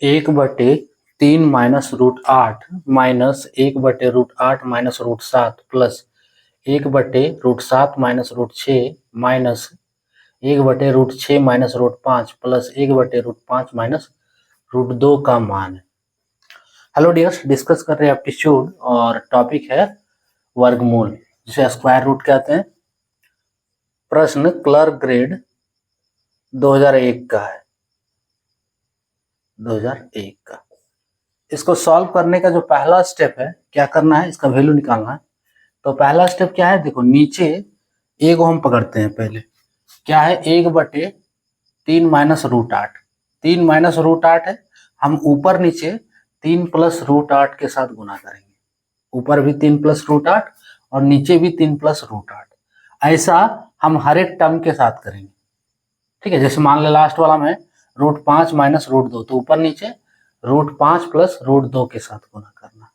1/3 minus 1/√8 minus √7 plus 1/√7 minus √6 minus 1/√6 minus √5 plus 1/√5 minus √2 का मान है। हेलो डियर्स, डिस्कस कर रहे हैं एप्टीट्यूड और टॉपिक है वर्गमूल, जिसे स्क्वायर रूट कहते हैं। प्रश्न क्लर्क ग्रेड 2001 का है, 2001 का। इसको सॉल्व करने का जो पहला स्टेप है, क्या करना है, इसका वैल्यू निकालना है। तो पहला स्टेप क्या है, देखो नीचे ए को हम पकड़ते हैं। पहले क्या है, 1/3 माइनस √8, 3 माइनस √8 है। हम ऊपर नीचे 3 प्लस √8 के साथ गुना करेंगे। ऊपर भी 3 प्लस √8 और नीचे भी 3 प्लस √8। ऐसा हम हर एक टर्म के साथ करेंगे, ठीक है। जैसे मान ले लास्ट वाला में √5 माइनस √2, तो ऊपर नीचे √5 प्लस √2 के साथ गुना करना,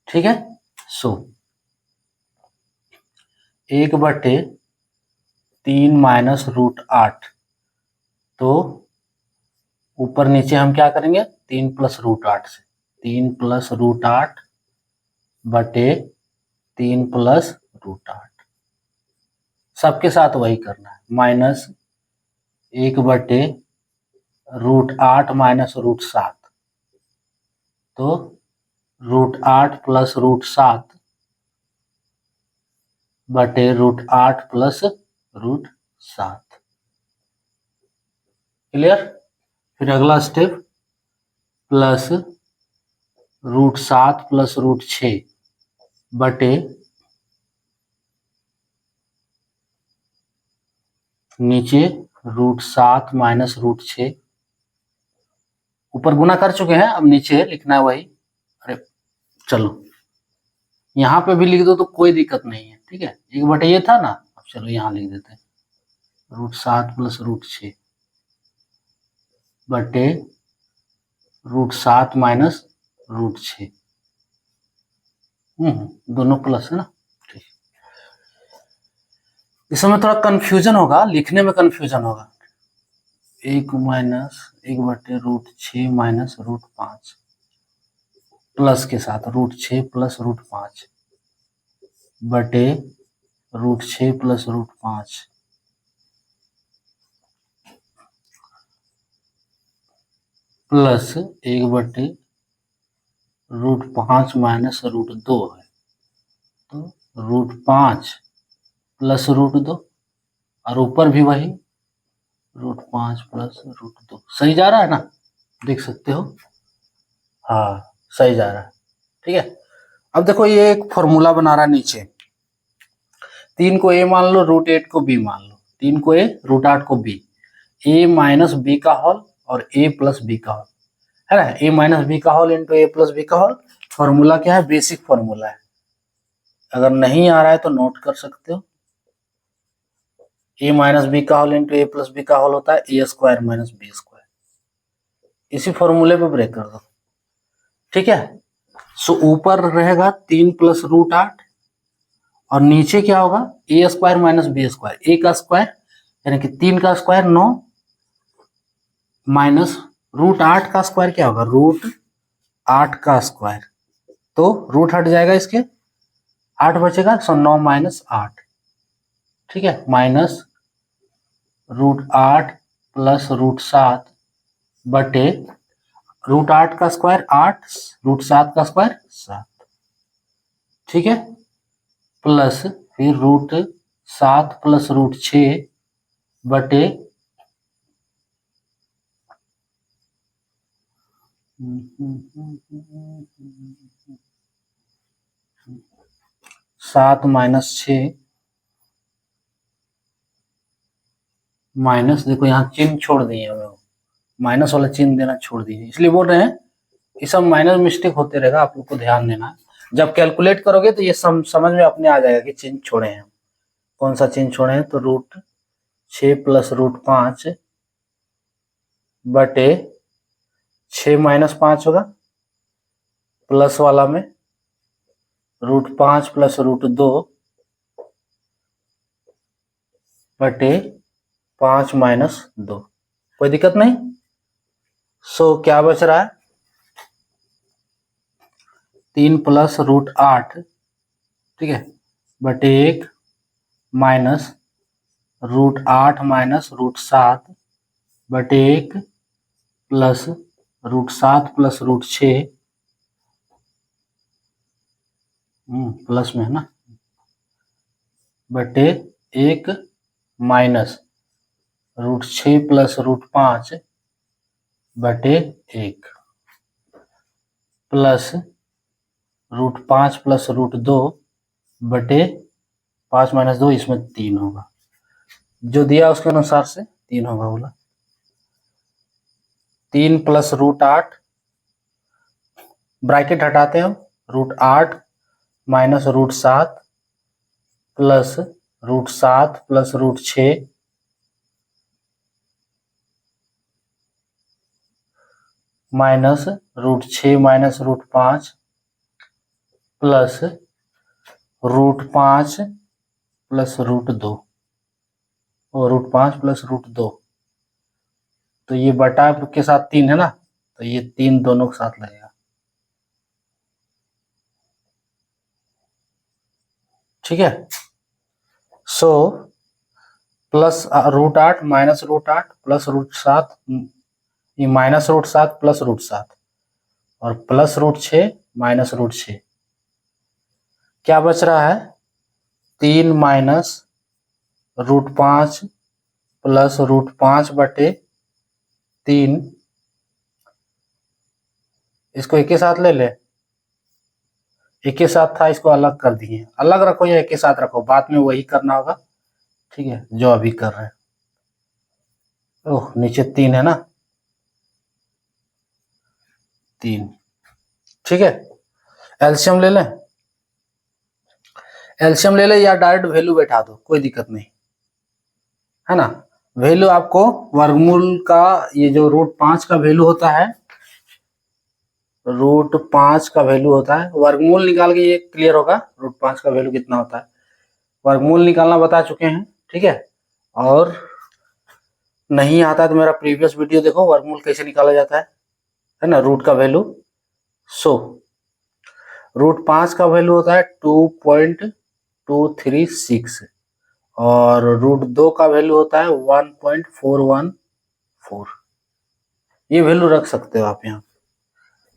ठीक है। सो 1/3 माइनस √8, तो ऊपर नीचे हम क्या करेंगे, 3 प्लस √8 से 3 प्लस √8 बटे 3 प्लस √8, सबके साथ वही करना है। माइनस 1/√8 माइनस √7, तो √8 प्लस √7 बटे √8 प्लस √7। क्लियर। फिर अगला स्टेप प्लस √7 प्लस √6 बटे नीचे √7 माइनस √6। ऊपर गुना कर चुके हैं, अब नीचे लिखना है वही। अरे चलो यहाँ पे भी लिख दो तो कोई दिक्कत नहीं है, ठीक है। 1 ये था ना, अब चलो यहाँ लिख देते हैं √7 प्लस √6 बटे √7 माइनस √6। दोनों प्लस है ना, ठीक। इसमें थोड़ा कंफ्यूजन होगा, लिखने में कंफ्यूजन होगा। 1/√6 माइनस √5 प्लस के साथ √6 प्लस √5 बटे √6 प्लस √5 प्लस 1/√5 माइनस √2 है, तो √5 प्लस √2 और ऊपर भी वही √5 प्लस √2। सही जा रहा है ना, देख सकते हो। हाँ सही जा रहा है, ठीक है। अब देखो ये एक फॉर्मूला बना रहा है नीचे। 3 को ए मान लो, √8 को बी मान लो। 3 को ए, √8 को बी। ए माइनस बी का होल और ए प्लस बी का होल, है ना। ए माइनस बी का होल इंटू ए प्लस बी का होल। फॉर्मूला क्या है, बेसिक फॉर्मूला है। अगर नहीं आ रहा है तो नोट कर सकते हो। ए माइनस बी का होल इंटू ए प्लस बी का होल होता है ए स्क्वायर माइनस बी स्क्वायर। इसी फॉर्मूले पे ब्रेक कर दो, ठीक है। सो ऊपर रहेगा 3 प्लस √8 और नीचे क्या होगा, ए स्क्वायर माइनस बी स्क्वायर। ए का स्क्वायर यानी कि 3 का स्क्वायर 9 माइनस √8 का स्क्वायर क्या होगा, √8 का स्क्वायर। तो रूट हट जाएगा, इसके 8 बचेगा, सो 9 माइनस 8, ठीक है। माइनस √8 प्लस √7 बटे √8 का स्क्वायर 8, √7 का स्क्वायर 7, ठीक है। प्लस फिर √7 प्लस √6 बटे 7 माइनस 6 माइनस, देखो यहाँ चिन्ह छोड़ दिए हमें, माइनस वाला चिन्ह देना छोड़ दिए, इसलिए बोल रहे हैं। ये सब माइनर मिस्टेक होते रहेगा, आप लोग को ध्यान देना है। जब कैलकुलेट करोगे तो ये समझ में अपने आ जाएगा कि चिन्ह छोड़े हैं, कौन सा चिन्ह छोड़े हैं। तो √6 प्लस √5 बटे 6 माइनस 5 होगा, प्लस वाला में √5 प्लस √2 बटे 5 माइनस 2। कोई दिक्कत नहीं। सो क्या बच रहा है, 3 प्लस रूट 8, ठीक है, बटे 1 माइनस रूट 8 माइनस रूट 7 बटे 1 plus root 7 plus root 6, plus में है ना, बटे 1 माइनस रूट 6 प्लस रूट 5 बटे 1 प्लस रूट 5 प्लस रूट 2 बटे 5 माइनस 2, इसमें 3 होगा, जो दिया उसके अनुसार से 3 होगा बोला। 3 प्लस रूट 8, ब्रैकेट हटाते हैं हम, root 8 minus root 7 plus root 7 plus root 6 minus root 6 minus root 5 plus root 5 plus root 2 और रूट 5 प्लस रूट 2, तो ये बटा के साथ 3 है ना, तो ये 3 दोनों के साथ लगेगा, ठीक है। So plus root 8 minus root 8 plus root 7, ये माइनस रूट 7 प्लस रूट 7 और प्लस रूट 6 माइनस रूट 6, क्या बच रहा है, 3 माइनस रूट 5 प्लस रूट 5 बटे 3, इसको एक के साथ ले ले, एक के साथ था इसको अलग कर दिए, अलग रखो या एक के साथ रखो, बाद में वही करना होगा, ठीक है, जो अभी कर रहे हैं। ओह, नीचे 3 है ना, 3, ठीक है। एलसीएम ले लें, एलसीएम ले लें या डायरेक्ट वैल्यू बैठा दो, कोई दिक्कत नहीं है ना। वैल्यू आपको वर्गमूल का, ये जो रूट 5 का वैल्यू होता है, रूट 5 का वैल्यू होता है, वर्गमूल निकाल के ये क्लियर होगा रूट 5 का वैल्यू कितना होता है, वर्गमूल निकालना बता चुके हैं, ठीक है। और नहीं आता तो मेरा प्रीवियस वीडियो देखो, वर्गमूल कैसे निकाला जाता है ना, रूट का वैल्यू। सो रूट 5 का वैल्यू होता है 2.236 और रूट 2 का वैल्यू होता है 1.414, ये वैल्यू रख सकते हो आप यहाँ।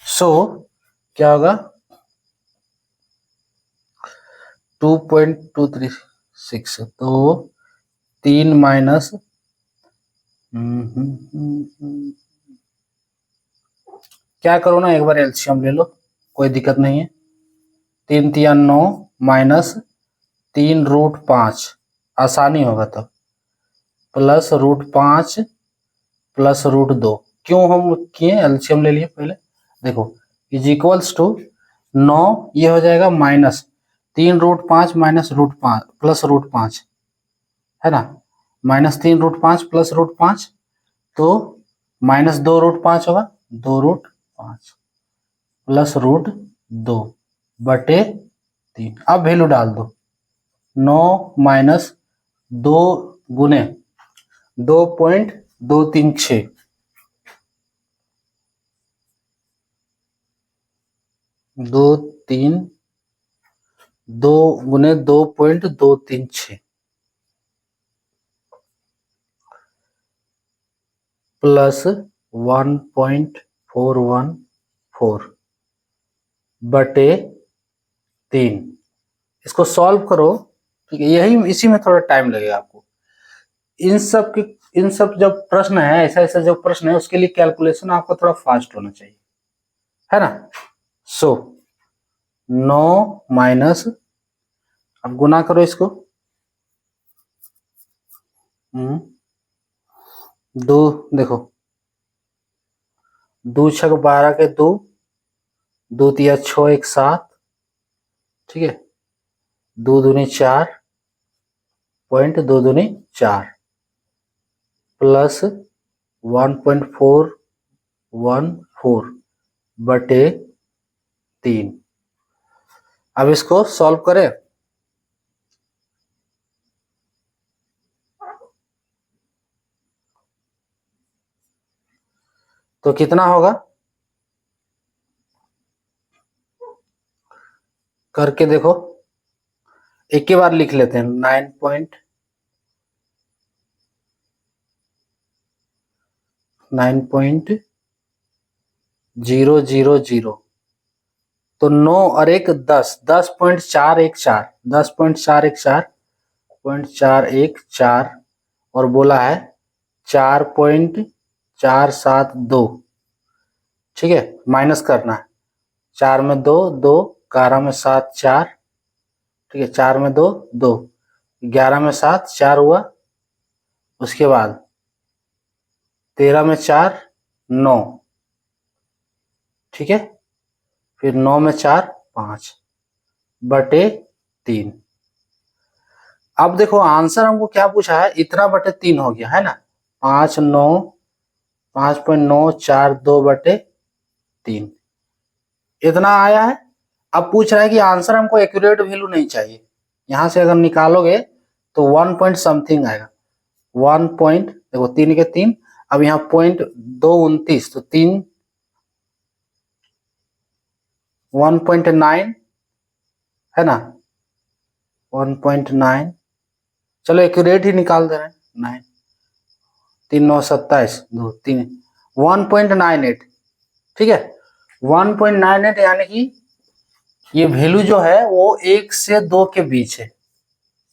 सो क्या होगा, 2.236, तो 3 माइनस, क्या करो ना, एक बार एलसीएम ले लो, कोई दिक्कत नहीं है। 3 तिया 9 माइनस 3 रूट 5, आसानी होगा तब, प्लस रूट 5 प्लस रूट 2, क्यों हम किए एलसीएम ले लिए पहले, देखो इज इक्वल्स टू 9, ये हो जाएगा minus 3 root 5 minus root 5 plus root 5, है ना, माइनस 3 रूट 5 प्लस रूट 5, तो माइनस 2 रूट 5 होगा, 2 रूट 5 प्लस रूट 2 बटे 3, अब वैल्यू डाल दो, 9 माइनस 2 गुने 2.236, 2 गुने 2.236 प्लस 1.414 बटे 3, इसको सॉल्व करो, ठीक है, यही इसी में थोड़ा टाइम लगेगा आपको। इन सब जब प्रश्न है, ऐसा ऐसा जो प्रश्न है, उसके लिए कैलकुलेशन आपका थोड़ा फास्ट होना चाहिए, है ना। सो 9 माइनस, अब गुना करो इसको, 2, देखो 2 छक 12 के 2, 2 तिया 6 1 7, ठीक है, 2 दूनी 4, 2 दूनी 4 प्लस 1.414 बटे 3, अब इसको सॉल्व करें, तो कितना होगा, करके देखो, एक के बार लिख लेते हैं। 9.000, तो 9 और 1 10, 10.414, 10.414 और बोला है 4.472। ठीक है, माइनस करना है। 4 में 2 2, 11 में 7 4, ठीक है, 4 में 2 2, 11 में 7 4 हुआ, उसके बाद 13 में 4 9, ठीक है, फिर 9 में 4 5 बटे 3। अब देखो आंसर हमको क्या पूछा है, इतना बटे 3 हो गया है ना, 5.942 बटे 3 इतना आया है। अब पूछ रहा है कि आंसर हमको एक्यूरेट वैल्यू नहीं चाहिए, यहां से अगर निकालोगे तो 1 पॉइंट समथिंग आएगा। 1 पॉइंट, देखो 3 के 3, अब यहाँ 0.229, तो 3 1.9 है ना, 1.9, चलो एक्यूरेट ही निकाल दे रहे हैं। 9 3 9 27 2 3 1.98, ठीक है, 1.98 यानी कि ये वैल्यू जो है वो 1 से 2 के बीच है।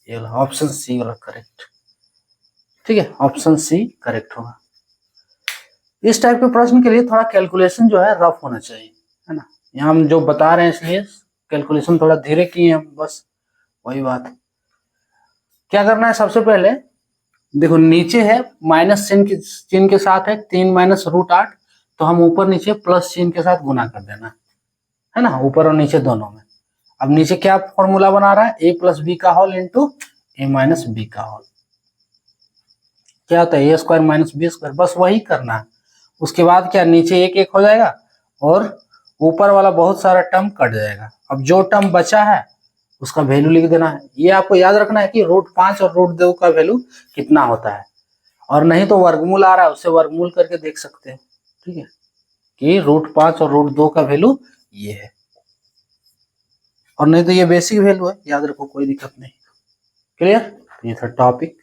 ये ऑप्शन सी वाला करेक्ट, ठीक है, ऑप्शन सी करेक्ट होगा। इस टाइप के प्रश्न के लिए थोड़ा कैलकुलेशन जो है रफ होना चाहिए, है ना। यहाँ हम जो बता रहे हैं इसलिए कैलकुलेशन थोड़ा धीरे किए हैं, बस वही बात। क्या करना है, सबसे पहले देखो नीचे है माइनस चिन्ह के साथ है 3 माइनस रूट 8, तो हम ऊपर नीचे प्लस चिन्ह के साथ गुना कर देना है ना, ऊपर और नीचे दोनों में। अब नीचे क्या फॉर्मूला बना रहा है, ए प्लस बी का होल इंटू ए माइनस बी का होल, क्या होता है ए स्क्वायर माइनस बी स्क्वायर, बस वही करना है। उसके बाद क्या, नीचे एक एक हो जाएगा और ऊपर वाला बहुत सारा टर्म कट जाएगा। अब जो टर्म बचा है उसका वैल्यू लिख देना है। ये आपको याद रखना है कि रूट 5 और रूट 2 का वैल्यू कितना होता है, और नहीं तो वर्गमूल आ रहा है उससे वर्गमूल करके देख सकते हैं, ठीक है, कि रूट 5 और रूट 2 का वैल्यू ये है, और नहीं तो ये बेसिक वैल्यू है, याद रखो, कोई दिक्कत नहीं। क्लियर, ये था टॉपिक।